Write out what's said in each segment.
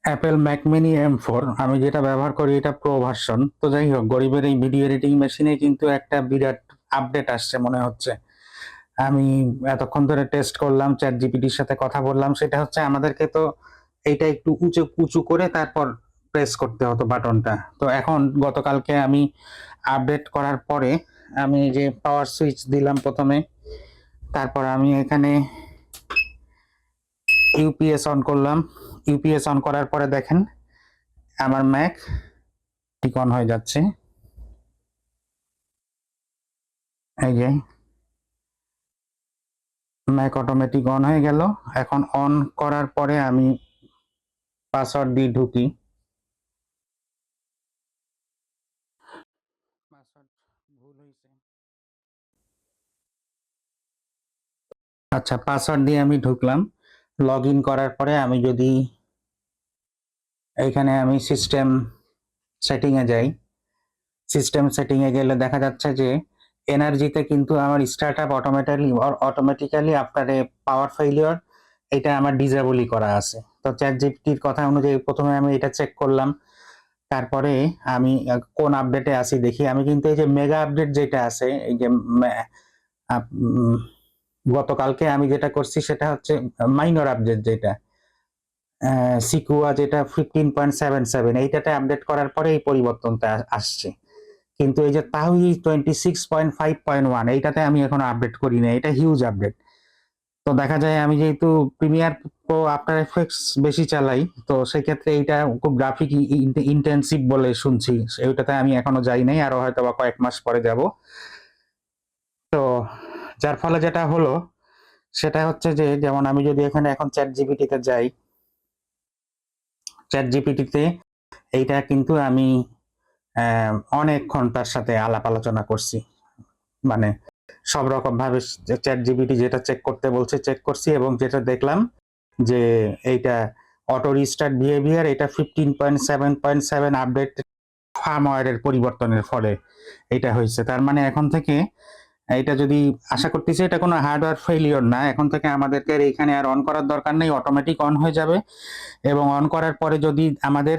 Apple Mac mini M4 আমি যেটা ব্যবহার করি এটা প্রো ভার্সন। তো যাই হোক, গরিবের এই ভিডিও এডিটিং মেশিনে কিন্তু একটা বিরাট আপডেট আসছে মনে হচ্ছে। আমি এতক্ষণ ধরে টেস্ট করলাম, চ্যাট জিপিটির সাথে কথা বললাম। সেটা হচ্ছে আমাদেরকে তো এইটা একটু উঁচু উঁচু করে তারপর প্রেস করতে হতো বাটনটা। তো এখন গতকালকে আমি আপডেট করার পরে আমি যে পাওয়ার সুইচ দিলাম প্রথমে, তারপর আমি এখানে ইউপিএস অন করলাম। ইউপিএস অন করার পরে দেখেন আমার ম্যাক ঠিক অন হয়ে যাচ্ছে। এই যে ম্যাক অটোমেটিক অন হয়ে গেল। এখন অন করার পরে আমি পাসওয়ার্ড দিয়ে ঢুকি। পাসওয়ার্ড ভুল হয়েছে। আচ্ছা, পাসওয়ার্ড দিয়ে আমি ঢুকলাম। লগ ইন করার পরে আমি যদি এইখানে আমি সিস্টেম সেটিংয়ে যাই, সিস্টেম সেটিংয়ে গেলে দেখা যাচ্ছে যে এনার্জিতে কিন্তু আমার start up automatically after a power failure এটা আমার ডিজেবলই করা আছে। তো চ্যাট জিপিটির কথা অনুযায়ী প্রথমে আমি এটা চেক করলাম। তারপরে আমি কোন আপডেটে আছি দেখি। আমি কিন্তু এই যে মেগা আপডেট যেটা আছে, এই যে গতকালকে আমি যেটা করছি সেটা হচ্ছে মাইনর আপডেট, যেটা সিকুয়া যেটা 15.77 এইটাতে আপডেট করার পরে এই পরিবর্তনটা আসছে। কিন্তু এই যে তাহুই 26.5.1 এইটাতে আমি এখনো আপডেট করি না। এটা হিউজ আপডেট। তো দেখা যায় আমি যেহেতু প্রিমিয়ার প্রো আফটার এফেক্টস বেশি চালাই, তো সেক্ষেত্রে এইটা খুব গ্রাফিক ইন্টেন্সিভ বলে শুনছি। ওইটাতে আমি এখনো যাই নাই, আরো হয়তো বা কয়েক মাস পরে যাব। তো যার ফলে যেটা হলো সেটা হচ্ছে যে, যেমন আমি যদি এখানে এখন চ্যাট জিপিটিতে যাই, চ্যাট জিপিটিতে এইটা কিন্তু আমি অনেকক্ষণ তার সাথে আলাপ আলোচনা করছি। মানে সব রকম ভাবে চ্যাট জিপিটি যেটা চেক করতে বলছে চেক করছি, এবং যেটা দেখলাম যে এইটা অটো রিস্টার্ট বিহেভিয়ার এটা 15.7.7 আপডেট ফার্মওয়্যারের পরিবর্তনের ফলে এটা হয়েছে। তার মানে এখন থেকে এটা যদি, আশা করতেছি এটা কোনো হার্ডওয়্যার ফেলিওর না, এখন থেকে আমাদেরকে এখানে আর অন করার দরকার নেই, অটোমেটিক অন হয়ে যাবে। এবং অন করার পরে যদি আমাদের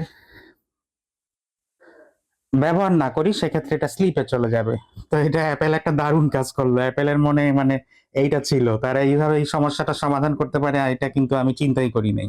ব্যবহার না করি সেক্ষেত্রে এটা স্লিপে চলে যাবে। তো এটা অ্যাপেল একটা দারুণ কাজ করলো। অ্যাপেলের মনে মানে এইটা ছিল, তারা এইভাবে এই সমস্যাটা সমাধান করতে পারে, এটা কিন্তু আমি চিন্তাই করি নাই।